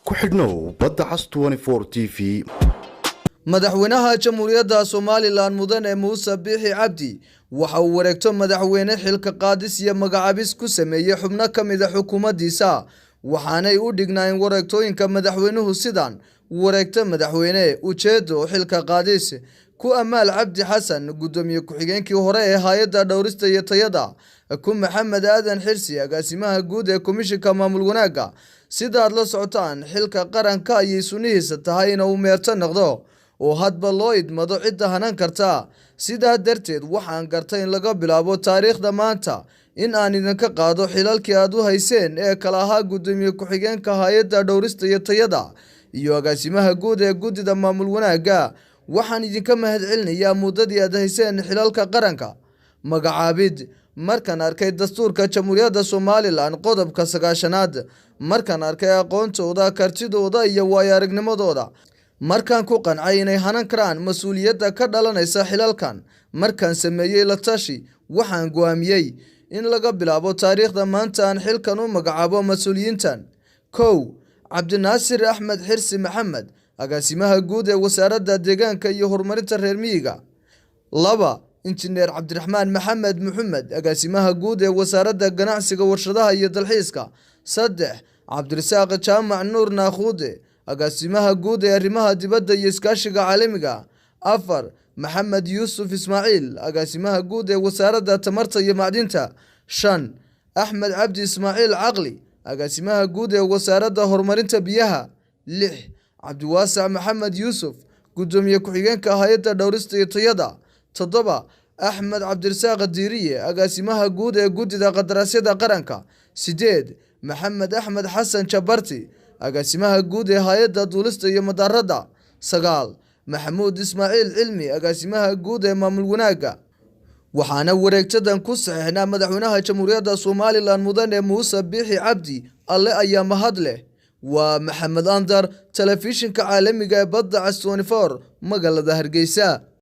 ku xidhnow badda cas 24 TV. madaxweynaha jamhuuriyadda Soomaaliland mudane Muuse Biixi Cabdi waxa uu wareegto madaxweyne xilka qaadis iyo magacaabis ku sameeyay xubno kamid ah xukuumaddiisa waxaanay u dhignaayeen wareegtooyinka madaxweynuhu sidaan wareegto madaxweyne ujeedo xilka qaadis ku Amaal Cabdi Xasan gudoomiye ku-xigeenkii hore ee hay'adda dhawrista iyo tayada ku Maxamed Aadan Xirsi agaasimaha guud ee komishinka maamul wanaaga sidaad la socotaan xilka qaranka ay sunihiisa tahay in uu meerto noqdo oo hadba loo idmado cidda hanan karta sidaa darteed waxaan gartay in laga bilaabo taariikhda maanta in aan idinka qaado xilalkii aad u hayseen ee kala ahaa gudoomiye ku-xigeenka hay'adda dhawrista iyo tayada iyo agaasimaha guud ee guddida maamul wanaaga waxaan idinka mahadcelinayaa muddadii aad hayseen xilalka qaranka magacaabid markaan arkay dastuurka jamhuuriyadda Soomaaliland qodobka 9aad markaan arkay aqoontooda kartidooda iyo waayo-aragnimadooda markaan ku qancay inay hanan karaan mas'uuliyadda ka dhalanaysa xilalkan markaan sameeyay la tashi waxaan go'aamiyay in laga bilaabo taariikhda maanta aan xilkan u magacaabo mas'uuliyiintan 1 Cabdinaasir Axmed Xirsi Maxamed agaasimaha guud ee wasaaradda deegaanka iyo horumarinta reer miyiga 2 Injineer Cabdiraxmaan Maxamed Maxamed agaasimaha guud ee wasaaradda ganacsiga warshadaha iyo dalxiiska 3 Cabdirasaaq Jaamac Nuur Naakhude agaasimaha guud ee arrimaha dibadda iyo iskaashiga caalamiga 4 Maxamed Yuusuf Ismaaciil agaasimaha guud ee wasaaradda tamarta iyo macdinta 5 Axmed Cabdi Ismaaciil Caqli agaasimaha guud ee wasaaradda horumarinta biyaha 6 Cabdiwaasac Maxamed Yuusuf gudoomiye ku-xigeenka hay'adda dhawrista iyo tayada 7 Axmed Cabdirasaaq Diiriye agaasimaha guud ee guddida qadaraasyada qaranka 8 Maxamed Axmed Xasan Jabarti agaasimaha guud ee hay'adda duulista iyo madaarada 9 Maxamuud Ismaaciil Cilmi agaasimaha guud ee maamul wanaaga waxaana wareegtadan ku saxeexnaa madaxweynaha jamhuuriyadda Soomaaliland mudane Muuse Biixi Cabdi alle ayaa mahad leh waa Maxamed Andar telefishinka caalamiga ee badda cas 24 magaalada Hargeysa.